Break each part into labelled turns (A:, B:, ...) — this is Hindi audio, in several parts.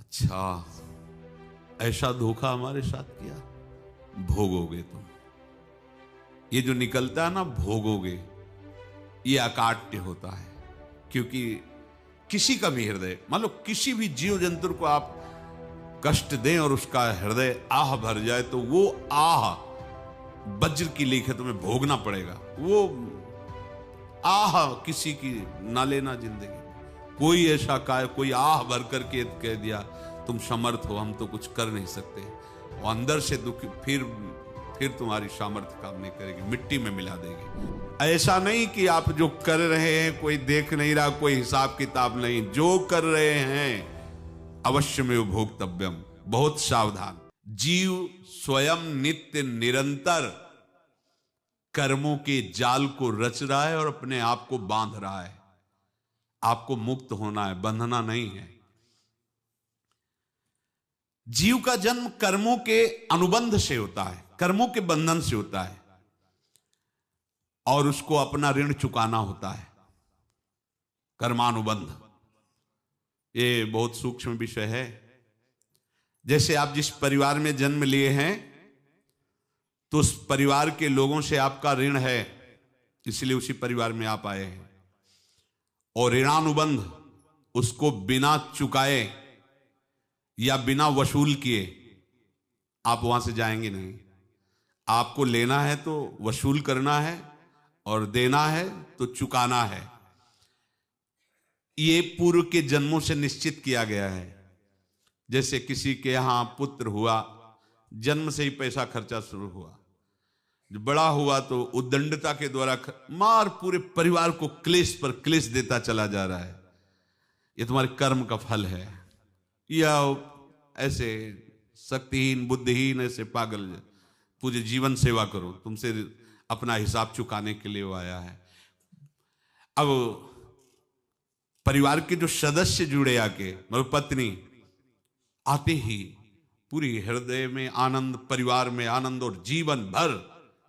A: अच्छा, ऐसा धोखा हमारे साथ किया, भोगोगे तुम। ये जो निकलता है ना, भोगोगे, ये अकाट्य होता है। क्योंकि किसी का भी हृदय, मान लो किसी भी जीव जंतु को आप कष्ट दें और उसका हृदय आह भर जाए, तो वो आह वज्र की लेखे तुम्हें भोगना पड़ेगा। वो आह किसी की ना लेना जिंदगी। कोई ऐसा कोई आह भर करके कह दिया तुम समर्थ हो, हम तो कुछ कर नहीं सकते, वो अंदर से दुखी, फिर तुम्हारी सामर्थ्य काम नहीं करेगी, मिट्टी में मिला देगी। ऐसा नहीं कि आप जो कर रहे हैं कोई देख नहीं रहा, कोई हिसाब किताब नहीं, जो कर रहे हैं अवश्य में भोक्तव्यम। बहुत सावधान। जीव स्वयं नित्य निरंतर कर्मों के जाल को रच रहा है और अपने आप को बांध रहा है। आपको मुक्त होना है, बंधना नहीं है। जीव का जन्म कर्मों के अनुबंध से होता है, कर्मों के बंधन से होता है, और उसको अपना ऋण चुकाना होता है। कर्मानुबंध ये बहुत सूक्ष्म विषय है। जैसे आप जिस परिवार में जन्म लिए हैं, तो उस परिवार के लोगों से आपका ऋण है, इसलिए उसी परिवार में आप आए हैं। और ऋणानुबंध, उसको बिना चुकाए या बिना वसूल किए आप वहां से जाएंगे नहीं। आपको लेना है तो वसूल करना है, और देना है तो चुकाना है। ये पूर्व के जन्मों से निश्चित किया गया है। जैसे किसी के यहां पुत्र हुआ, जन्म से ही पैसा खर्चा शुरू हुआ, जो बड़ा हुआ तो उद्दंडता के द्वारा मार पूरे परिवार को क्लेश पर क्लेश देता चला जा रहा है। ये तुम्हारे कर्म का फल है। या ऐसे शक्तिहीन बुद्धिहीन ऐसे पागल पूरे जीवन सेवा करो, तुमसे अपना हिसाब चुकाने के लिए वो आया है। अब परिवार के जो सदस्य जुड़े आके, मतलब पत्नी आते ही पूरी हृदय में आनंद, परिवार में आनंद, और जीवन भर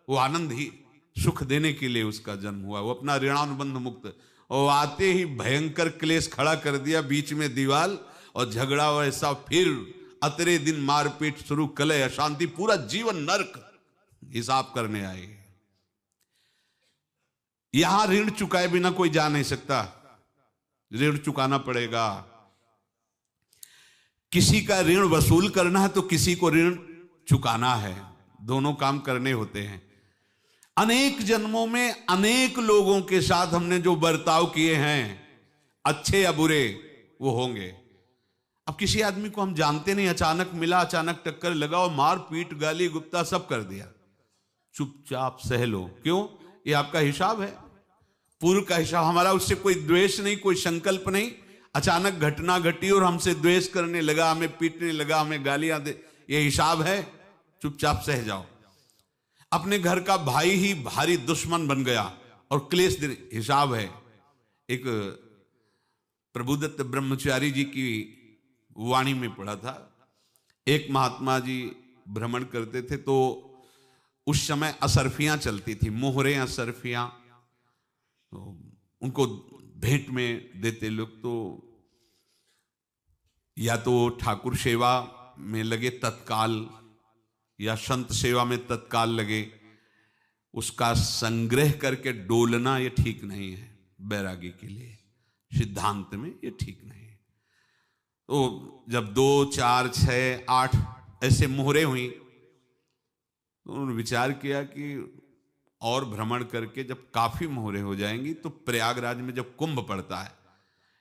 A: वो आनंद ही सुख देने के लिए उसका जन्म हुआ। वो अपना ऋणानुबंध मुक्त, और आते ही भयंकर क्लेश खड़ा कर दिया, बीच में दीवाल और झगड़ा वैसा, फिर अतरे दिन मारपीट शुरू, कलह अशांति, पूरा जीवन नरक हिसाब करने आए। यहां ऋण चुकाए बिना कोई जा नहीं सकता, ऋण चुकाना पड़ेगा। किसी का ऋण वसूल करना है तो किसी को ऋण चुकाना है, दोनों काम करने होते हैं। अनेक जन्मों में अनेक लोगों के साथ हमने जो बर्ताव किए हैं, अच्छे या बुरे, वो होंगे। अब किसी आदमी को हम जानते नहीं, अचानक मिला, अचानक टक्कर लगा और मार पीट गाली गुप्ता सब कर दिया, चुपचाप सह लो। क्यों? ये आपका हिसाब है, पूर्व का हिसाब। हमारा उससे कोई द्वेष नहीं, कोई संकल्प नहीं। अचानक घटना घटी और हमसे द्वेष करने लगा, हमें पीटने लगा, हमें गालियां दे, ये हिसाब है, चुपचाप सह जाओ। अपने घर का भाई ही भारी दुश्मन बन गया और क्लेश, हिसाब है। एक प्रभुदत्त ब्रह्मचारी जी की वाणी में पढ़ा था, एक महात्मा जी भ्रमण करते थे, तो उस समय असरफियां चलती थी, मोहरे असरफियां, तो उनको भेंट में देते लोग। तो या तो ठाकुर सेवा में लगे तत्काल, या संत सेवा में तत्काल लगे, उसका संग्रह करके डोलना ये ठीक नहीं है बैरागी के लिए, सिद्धांत में ये ठीक नहीं है। तो जब 2, 4, 6, 8 ऐसे मोहरे हुई, तो उन्होंने विचार किया कि और भ्रमण करके जब काफी मोहरे हो जाएंगी, तो प्रयागराज में जब कुंभ पड़ता है,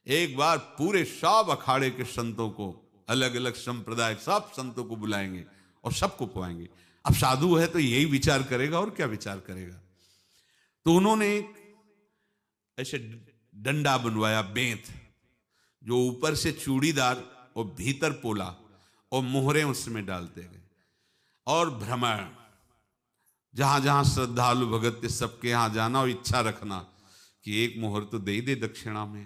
A: एक बार पूरे सब अखाड़े के संतों को, अलग अलग संप्रदाय सब संतों को बुलाएंगे और सबको पवाएंगे। अब साधु है तो यही विचार करेगा, और क्या विचार करेगा। तो उन्होंने ऐसे डंडा बनवाया, बेंत, जो ऊपर से चूड़ीदार और भीतर पोला, और मोहरे उसमें डालते गए। और भ्रमण, जहां जहां श्रद्धालु भगत सबके यहां जाना और इच्छा रखना कि एक मोहर तो दे दे दक्षिणा में।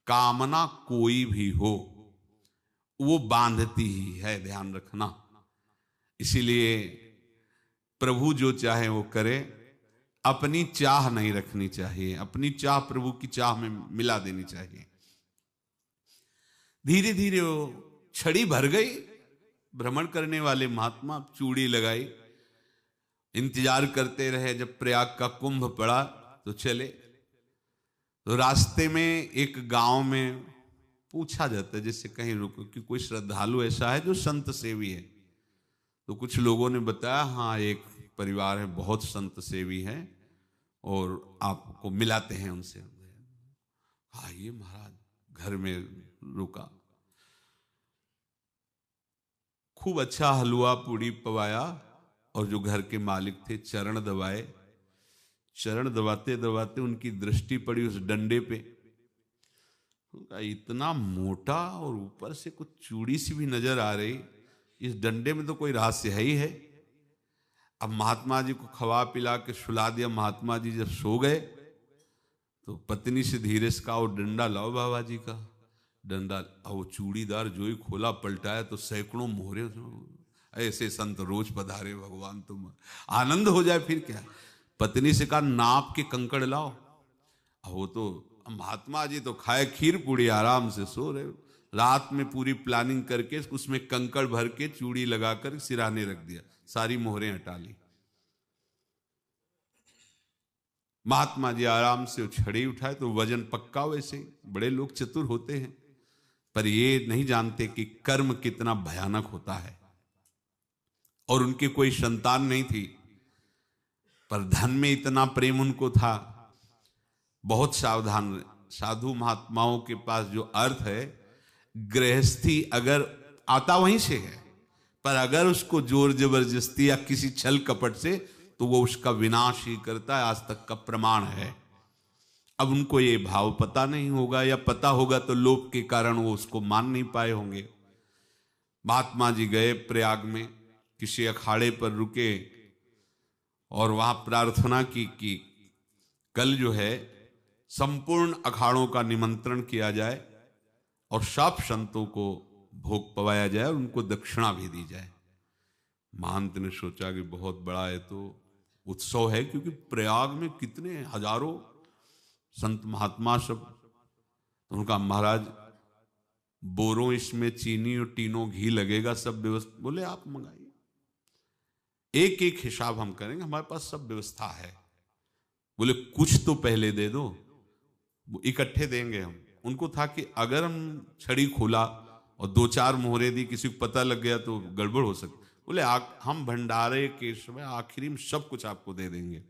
A: कामना कोई भी हो वो बांधती ही है, ध्यान रखना। इसीलिए प्रभु जो चाहे वो करे, अपनी चाह नहीं रखनी चाहिए, अपनी चाह प्रभु की चाह में मिला देनी चाहिए। धीरे धीरे वो छड़ी भर गई। भ्रमण करने वाले महात्मा चूड़ी लगाई, इंतजार करते रहे। जब प्रयाग का कुंभ पड़ा तो चले। तो रास्ते में एक गांव में पूछा जाता है, जैसे कहीं रुको कि कोई श्रद्धालु ऐसा है जो संत सेवी है। तो कुछ लोगों ने बताया, हाँ एक परिवार है बहुत संत सेवी है और आपको मिलाते हैं उनसे। हाँ ये महाराज घर में रुका, खूब अच्छा हलवा पूड़ी पवाया और जो घर के मालिक थे चरण दबाए। चरण दबाते दबाते उनकी दृष्टि पड़ी उस डंडे पे। इतना मोटा और ऊपर से कुछ चूड़ी सी भी नजर आ रही, इस डंडे में तो कोई रहस्य है ही है। अब महात्मा जी को खवा पिला के सुला दिया। महात्मा जी जब सो गए तो पत्नी से धीरे से कहा, वो डंडा लाओ बाबा जी का। डंडा, वो चूड़ीदार जो ही खोला पलटाया तो सैकड़ों मोहरे। ऐसे संत रोज पधारे भगवान, तुम आनंद हो जाए फिर क्या। पत्नी से कहा, नाप के कंकड़ लाओ। अब वो तो महात्मा जी तो खाए खीर पूड़ी, आराम से सो रहे। रात में पूरी प्लानिंग करके उसमें कंकड़ भर के चूड़ी लगाकर सिराने रख दिया, सारी मोहरें हटा ली। महात्मा जी आराम से छड़ी उठाए तो वजन पक्का। वैसे बड़े लोग चतुर होते हैं, पर ये नहीं जानते कि कर्म कितना भयानक होता है। और उनकी कोई संतान नहीं थी, पर धन में इतना प्रेम उनको था। बहुत सावधान। साधु महात्माओं के पास जो अर्थ है, गृहस्थी अगर आता वहीं से है, पर अगर उसको जोर जबरदस्ती या किसी छल कपट से, तो वो उसका विनाश ही करता है। आज तक का प्रमाण है। अब उनको ये भाव पता नहीं होगा, या पता होगा तो लोभ के कारण वो उसको मान नहीं पाए होंगे। महात्मा जी गए प्रयाग में, किसी अखाड़े पर रुके और वहां प्रार्थना की कि कल जो है संपूर्ण अखाड़ों का निमंत्रण किया जाए और सब संतों को भोग पवाया जाए और उनको दक्षिणा भी दी जाए। महंत ने सोचा कि बहुत बड़ा है तो उत्सव है, क्योंकि प्रयाग में कितने हजारों संत महात्मा सब। तो उनका महाराज बोरों इसमें चीनी और टीनों घी लगेगा, सब व्यवस्था। बोले आप मंगाइए, एक एक हिसाब हम करेंगे, हमारे पास सब व्यवस्था है। बोले कुछ तो पहले दे दो, इकट्ठे देंगे हम। उनको था कि अगर हम छड़ी खोला और दो चार मोहरे दी, किसी को पता लग गया तो गड़बड़ हो सकती। बोले हम भंडारे के समय आखिरी में सब कुछ आपको दे देंगे।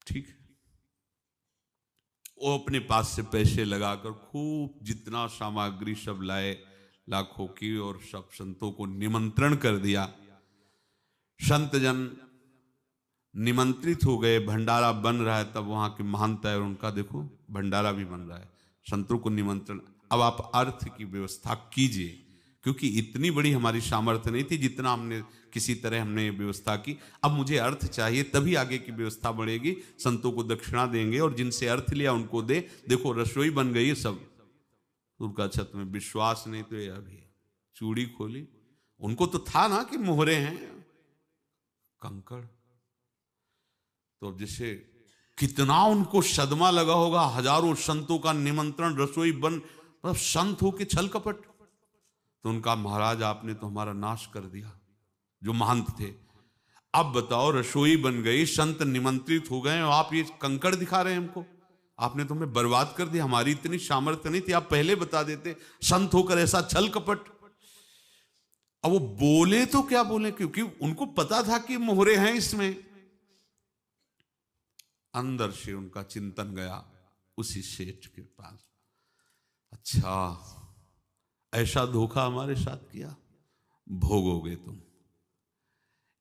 A: ठीक है। वो अपने पास से पैसे लगाकर खूब जितना सामग्री सब लाए, लाखों की, और सब संतों को निमंत्रण कर दिया। संत जन निमंत्रित हो गए, भंडारा बन रहा है। तब वहां के महंत है और उनका देखो भंडारा भी बन रहा है, संतों को निमंत्रण। अब आप अर्थ की व्यवस्था कीजिए, क्योंकि इतनी बड़ी हमारी सामर्थ्य नहीं थी जितना हमने किसी तरह हमने व्यवस्था की। अब मुझे अर्थ चाहिए, तभी आगे की व्यवस्था बढ़ेगी। संतों को दक्षिणा देंगे और जिनसे अर्थ लिया उनको दे। देखो रसोई बन गई सब। उनका छत में विश्वास नहीं तो ये अभी चूड़ी खोली। उनको तो था ना कि मोहरे हैं, कंकड़। तो अब जैसे कितना उनको सदमा लगा होगा, हजारों संतों का निमंत्रण, रसोई बन, मतलब संत हो के छल कपट। तो उनका महाराज आपने तो हमारा नाश कर दिया, जो महंत थे। अब बताओ रसोई बन गई, संत निमंत्रित हो गए और आप ये कंकड़ दिखा रहे हैं हमको। आपने तो हमें बर्बाद कर दिया, हमारी इतनी सामर्थ्य नहीं थी, आप पहले बता देते। संत होकर ऐसा छल कपट। अब वो बोले तो क्या बोले, क्योंकि उनको पता था कि मोहरे हैं इसमें। अंदर से उनका चिंतन गया उसी सेठ के पास, अच्छा ऐसा धोखा हमारे साथ किया, भोगोगे तुम।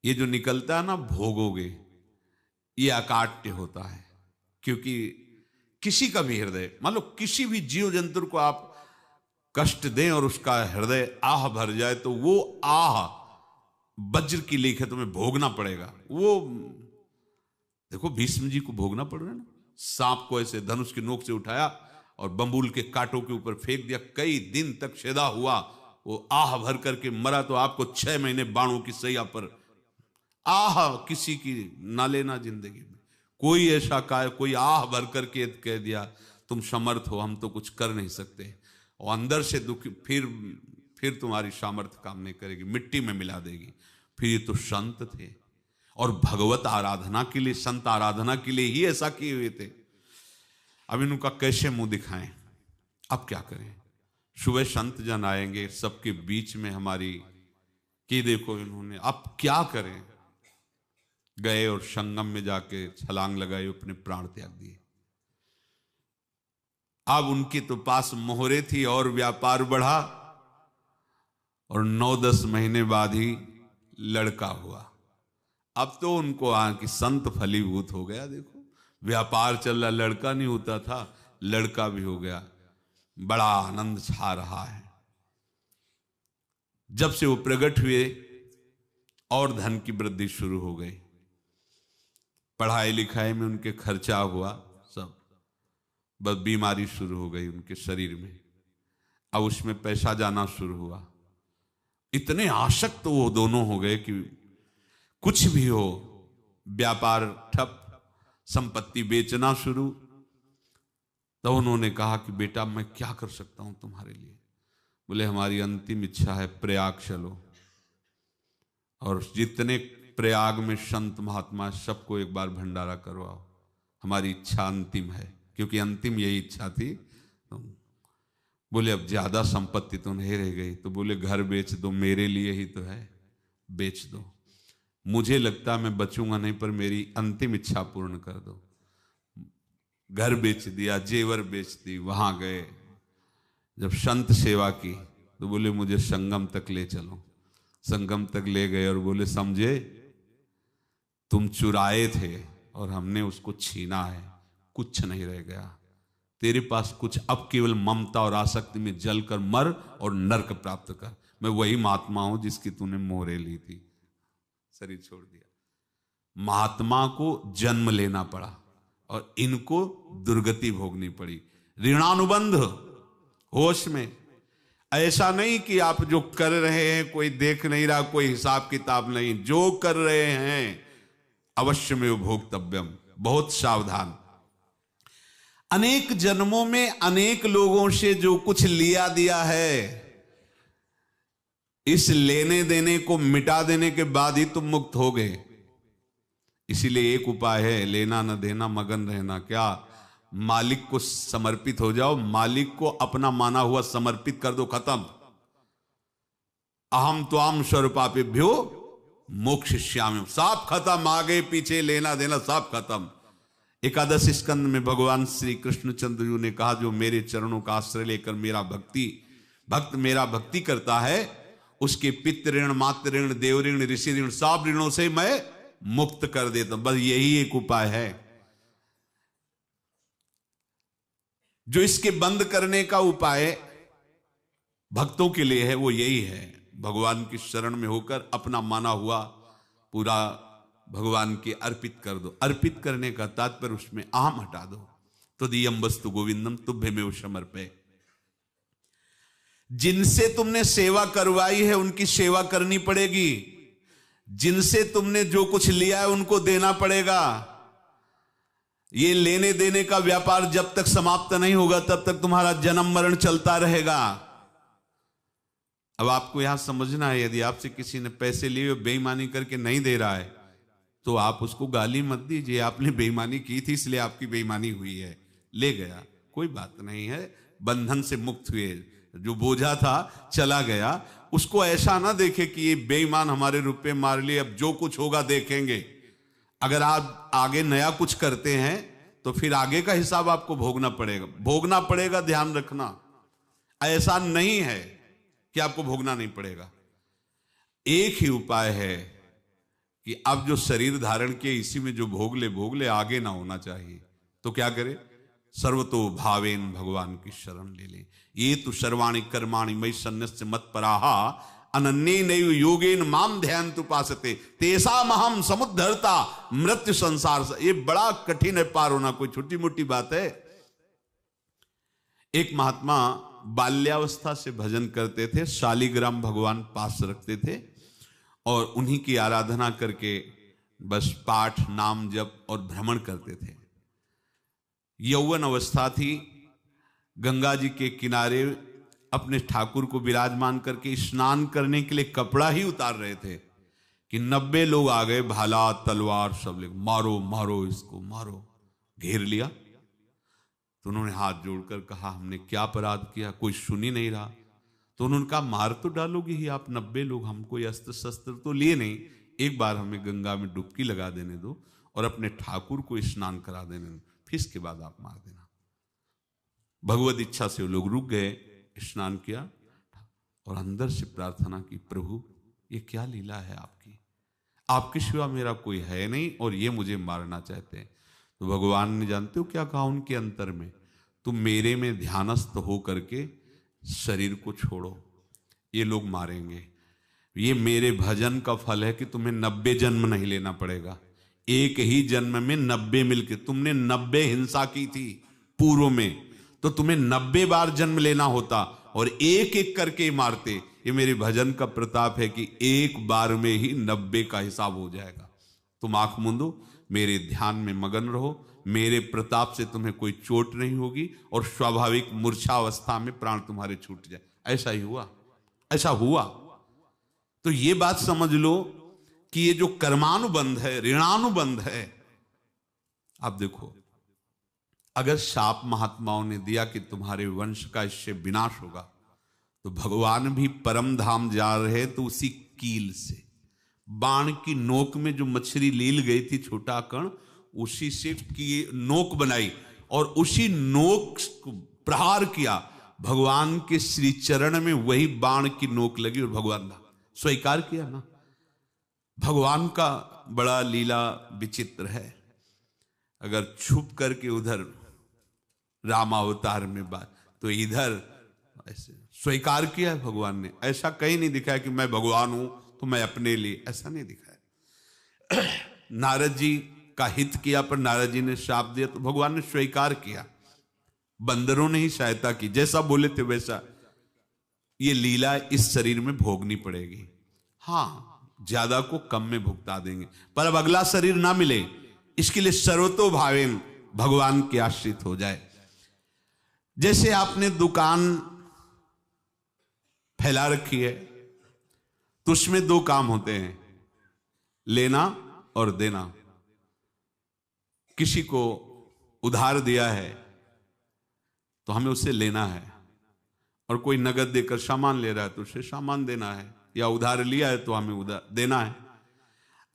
A: ये जो निकलता है ना भोगोगे, ये अकाट्य होता है। क्योंकि किसी का भी हृदय, मान लो किसी भी जीव जंतु को आप कष्ट दें और उसका हृदय आह भर जाए, तो वो आह वज्र की लेख है, तुम्हें भोगना पड़ेगा। वो देखो भीष्म जी को भोगना पड़ रहा है ना। सांप को ऐसे धनुष की नोक से उठाया और बंबूल के कांटों के ऊपर फेंक दिया, कई दिन तक शेदा हुआ, वो आह भर करके मरा। तो आपको 6 महीने बाणों की सैया पर आह किसी की ना लेना जिंदगी में। कोई ऐसा कोई आह भर करके कह दिया तुम समर्थ हो, हम तो कुछ कर नहीं सकते। और अंदर से दुखी, फिर तुम्हारी सामर्थ्य काम नहीं करेगी, मिट्टी में मिला देगी। फिर ये तो संत थे और भगवत आराधना के लिए, संत आराधना के लिए ही ऐसा किए हुए थे। अब इनका कैसे मुंह दिखाएं? अब क्या करें? सुबह संत जन आएंगे, सबके बीच में हमारी कि देखो इन्होंने, अब क्या करें? गए और संगम में जाके छलांग लगाई, अपने प्राण त्याग दिए। अब उनके तो पास मोहरे थी और व्यापार बढ़ा और 9-10 महीने बाद ही लड़का हुआ। अब तो उनको कि संत फलीभूत हो गया। देखो व्यापार चल रहा, लड़का नहीं होता था, लड़का भी हो गया, बड़ा आनंद छा रहा है। जब से वो प्रकट हुए और धन की वृद्धि शुरू हो गई, पढ़ाई लिखाई में उनके खर्चा हुआ सब, बस बीमारी शुरू हो गई उनके शरीर में। अब उसमें पैसा जाना शुरू हुआ। इतने आसक्त वो दोनों हो गए कि कुछ भी हो, व्यापार ठप, संपत्ति बेचना शुरू। तो उन्होंने कहा कि बेटा मैं क्या कर सकता हूं तुम्हारे लिए? बोले हमारी अंतिम इच्छा है, प्रयाग चलो और जितने प्रयाग में संत महात्मा सबको एक बार भंडारा करवाओ। हमारी इच्छा अंतिम है, क्योंकि अंतिम यही इच्छा थी। तो बोले अब ज्यादा संपत्ति तो नहीं रह गई। तो बोले घर बेच दो, मेरे लिए ही तो है, बेच दो। मुझे लगता मैं बचूंगा नहीं, पर मेरी अंतिम इच्छा पूर्ण कर दो। घर बेच दिया, जेवर बेच दी। वहां गए, जब संत सेवा की तो बोले मुझे संगम तक ले चलो। संगम तक ले गए और बोले समझे तुम चुराए थे और हमने उसको छीना है, कुछ नहीं रह गया तेरे पास कुछ, अब केवल ममता और आसक्ति में जलकर मर और नरक प्राप्त कर। मैं वही महात्मा हूं जिसकी तूने मोहरे ली थी, शरीर छोड़ दिया। महात्मा को जन्म लेना पड़ा और इनको दुर्गति भोगनी पड़ी। ऋणानुबंध होश में, ऐसा नहीं कि आप जो कर रहे हैं कोई देख नहीं रहा, कोई हिसाब किताब नहीं, जो कर रहे हैं अवश्य में भोक्तव्यम। बहुत सावधान। अनेक जन्मों में अनेक लोगों से जो कुछ लिया दिया है, इस लेने देने को मिटा देने के बाद ही तुम मुक्त हो गए। इसीलिए एक उपाय है, लेना न देना, मगन रहना। क्या? मालिक को समर्पित हो जाओ, मालिक को अपना माना हुआ समर्पित कर दो, खत्म। अहम त्वाम स्वरूपापेभ्यो मोक्षयिष्यामि, सब खत्म। आगे पीछे लेना देना सब खत्म। एकादश स्कंद में भगवान श्री कृष्णचंद्र जी ने कहा, जो मेरे चरणों का आश्रय लेकर भक्त मेरा भक्ति करता है, उसके पितृ ऋण, मातृ ऋण, देव ऋण, ऋषि ऋण, सब ऋणों से मैं मुक्त कर देता हूं। बस यही एक उपाय है जो इसके बंद करने का उपाय भक्तों के लिए है, वो यही है, भगवान की शरण में होकर अपना माना हुआ पूरा भगवान के अर्पित कर दो। अर्पित करने का तात्पर्य उसमें अहम हटा दो। तो दियम वस्तु गोविंदम तुभ्यमेव समर्पये। जिनसे तुमने सेवा करवाई है उनकी सेवा करनी पड़ेगी, जिनसे तुमने जो कुछ लिया है उनको देना पड़ेगा। ये लेने देने का व्यापार जब तक समाप्त नहीं होगा तब तक तुम्हारा जन्म मरण चलता रहेगा। अब आपको यहां समझना है, यदि आपसे किसी ने पैसे लिए बेईमानी करके नहीं दे रहा है तो आप उसको गाली मत दीजिए, आपने बेईमानी की थी इसलिए आपकी बेईमानी हुई है, ले गया, कोई बात नहीं है, बंधन से मुक्त हुए, जो बोझा था चला गया। उसको ऐसा ना देखे कि ये बेईमान हमारे रुपए मार लिए, अब जो कुछ होगा देखेंगे। अगर आप आगे नया कुछ करते हैं तो फिर आगे का हिसाब आपको भोगना पड़ेगा, ध्यान रखना। ऐसा नहीं है कि आपको भोगना नहीं पड़ेगा। एक ही उपाय है कि अब जो शरीर धारण किए इसी में जो भोग ले, आगे ना होना चाहिए। तो क्या करे? सर्वतो भावेन भगवान की शरण ले ले। ये तो सर्वाणि कर्माणि मयि सन्न्यस्य मत्पराहा अनन्ये नैव योगेन माम ध्यायन्तु उपासते तेषामहं समुद्धर्ता मृत्यु संसार से। ये बड़ा कठिन है पार होना, कोई छोटी मोटी बात है। एक महात्मा बाल्यावस्था से भजन करते थे, शालिग्राम भगवान पास रखते थे और उन्हीं की आराधना करके बस पाठ, नाम, जप और भ्रमण करते थे। यौवन अवस्था थी, गंगा जी के किनारे अपने ठाकुर को विराजमान करके स्नान करने के लिए कपड़ा ही उतार रहे थे कि 90 लोग आ गए, भाला तलवार सब ले, मारो मारो इसको मारो, घेर लिया। तो उन्होंने हाथ जोड़कर कहा हमने क्या अपराध किया, कोई सुन ही नहीं रहा। तो उन्होंने कहा मार तो डालोगे ही आप 90 लोग, हम कोई अस्त्र शस्त्र तो लिए नहीं, एक बार हमें गंगा में डुबकी लगा देने दो और अपने ठाकुर को स्नान करा देने दो, फिर इसके बाद आप मार देना। भगवत इच्छा से वो लोग रुक गए, स्नान किया और अंदर से प्रार्थना की, प्रभु ये क्या लीला है आपकी, आपके सिवा मेरा कोई है नहीं और ये मुझे मारना चाहते हैं। तो भगवान ने जानते हो क्या कहा उनके अंतर में, तुम मेरे में ध्यानस्थ हो करके शरीर को छोड़ो, ये लोग मारेंगे। ये मेरे भजन का फल है कि तुम्हें 90 जन्म नहीं लेना पड़ेगा, एक ही जन्म में 90 मिलके, तुमने 90 हिंसा की थी पूर्व में, तो तुम्हें 90 बार जन्म लेना होता और एक एक करके मारते। ये मेरे भजन का प्रताप है कि एक बार में ही 90 का हिसाब हो जाएगा। तुम आंख मूंदो, मेरे ध्यान में मगन रहो, मेरे प्रताप से तुम्हें कोई चोट नहीं होगी और स्वाभाविक मूर्छावस्था में प्राण तुम्हारे छूट जाए। ऐसा ही हुआ, ऐसा हुआ। तो ये बात समझ लो कि ये जो कर्मानुबंध है, ऋणानुबंध है। आप देखो, अगर शाप महात्माओं ने दिया कि तुम्हारे वंश का इससे विनाश होगा, तो भगवान भी परम धाम जा रहे तो उसी कील से, बाण की नोक में जो मछली लील गई थी छोटा कण, उसी से की नोक बनाई और उसी नोक को प्रहार किया, भगवान के श्री चरण में वही बाण की नोक लगी और भगवान ने स्वीकार किया ना। भगवान का बड़ा लीला विचित्र है। अगर छुप करके उधर रामावतार में बात, तो इधर ऐसे स्वीकार किया है भगवान ने। ऐसा कहीं नहीं दिखाया कि मैं भगवान हूं तो मैं अपने लिए, ऐसा नहीं दिखाया। नारद जी का हित किया पर नारद जी ने शाप दिया तो भगवान ने स्वीकार किया। बंदरों ने ही सहायता की, जैसा बोले थे वैसा। ये लीला इस शरीर में भोगनी पड़ेगी। हाँ, ज्यादा को कम में भुगता देंगे, पर अब अगला शरीर ना मिले इसके लिए सर्वतोभावेन भगवान के आश्रित हो जाए। जैसे आपने दुकान फैला रखी है तो उसमें दो काम होते हैं, लेना और देना। किसी को उधार दिया है तो हमें उसे लेना है, और कोई नगद देकर सामान ले रहा है तो उसे सामान देना है, या उधार लिया है तो हमें उधार देना है।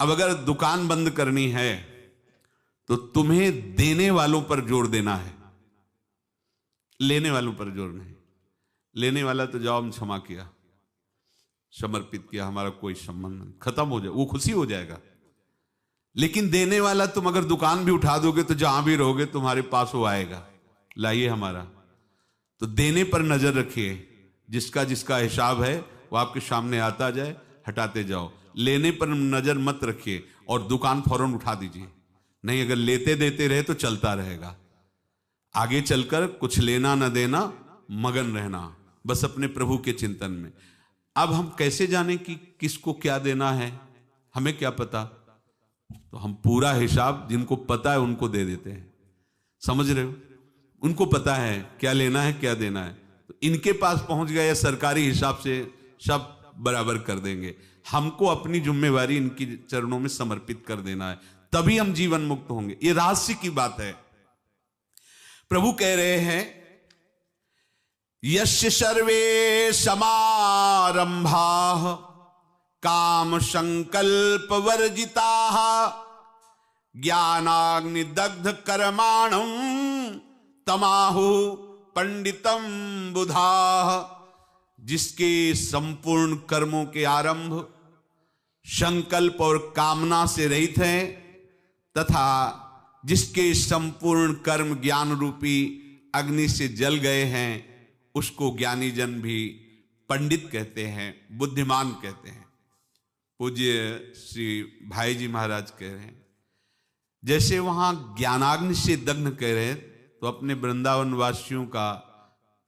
A: अब अगर दुकान बंद करनी है तो तुम्हें देने वालों पर जोर देना है, लेने वालों पर जोर नहीं। लेने वाला तो जाओ हम क्षमा किया, समर्पित किया, हमारा कोई संबंध नहीं, खत्म हो जाए, वो खुशी हो जाएगा। लेकिन देने वाला तुम अगर दुकान भी उठा दोगे तो जहां भी रहोगे तुम्हारे पास वो आएगा, लाइए हमारा। तो देने पर नजर रखिए, जिसका जिसका हिसाब है वो आपके सामने आता जाए, हटाते जाओ। लेने पर नजर मत रखिए और दुकान फौरन उठा दीजिए, नहीं अगर लेते देते रहे तो चलता रहेगा। आगे चलकर कुछ लेना न देना, मगन रहना बस अपने प्रभु के चिंतन में। अब हम कैसे जाने कि किसको क्या देना है, हमें क्या पता? तो हम पूरा हिसाब जिनको पता है उनको दे देते हैं, समझ रहे हो? उनको पता है क्या लेना है क्या देना है, तो इनके पास पहुंच गए, सरकारी हिसाब से सब बराबर कर देंगे। हमको अपनी जिम्मेवारी इनकी चरणों में समर्पित कर देना है, तभी हम जीवन मुक्त होंगे। ये रहस्य की बात है। प्रभु कह रहे हैं, यस्य सर्वे समारंभाः काम संकल्प वर्जिताः ज्ञानाग्नि दग्ध कर्माणं तमाहु पंडितम बुधाः। जिसके संपूर्ण कर्मों के आरंभ संकल्प और कामना से रहित हैं, तथा जिसके संपूर्ण कर्म ज्ञान रूपी अग्नि से जल गए हैं, उसको ज्ञानी जन भी पंडित कहते हैं, बुद्धिमान कहते हैं। पूज्य श्री भाई जी महाराज कह रहे हैं, जैसे वहां ज्ञानाग्नि से दग्ध कह रहे हैं, तो अपने वृंदावन वासियों का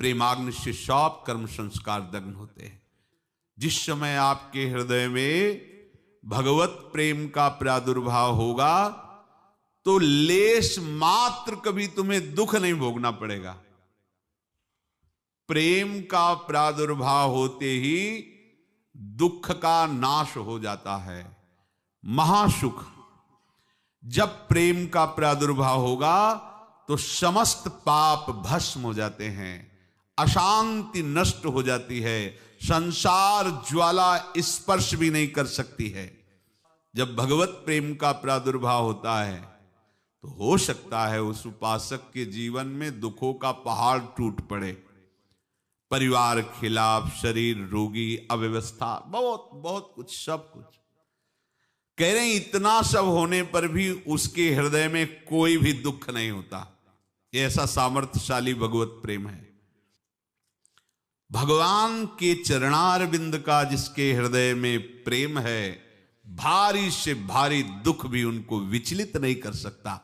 A: प्रेमाग्नि से सब कर्म संस्कार दग्न होते हैं। जिस समय आपके हृदय में भगवत प्रेम का प्रादुर्भाव होगा तो लेश मात्र कभी तुम्हें दुख नहीं भोगना पड़ेगा। प्रेम का प्रादुर्भाव होते ही दुख का नाश हो जाता है, महासुख। जब प्रेम का प्रादुर्भाव होगा तो समस्त पाप भस्म हो जाते हैं, अशांति नष्ट हो जाती है, संसार ज्वाला स्पर्श भी नहीं कर सकती है। जब भगवत प्रेम का प्रादुर्भाव होता है तो हो सकता है उस उपासक के जीवन में दुखों का पहाड़ टूट पड़े, परिवार खिलाफ, शरीर रोगी, अव्यवस्था, बहुत बहुत कुछ, सब कुछ। कह रहे हैं इतना सब होने पर भी उसके हृदय में कोई भी दुख नहीं होता। ये ऐसा सामर्थ्यशाली भगवत प्रेम है। भगवान के चरणारविंद का जिसके हृदय में प्रेम है, भारी से भारी दुख भी उनको विचलित नहीं कर सकता।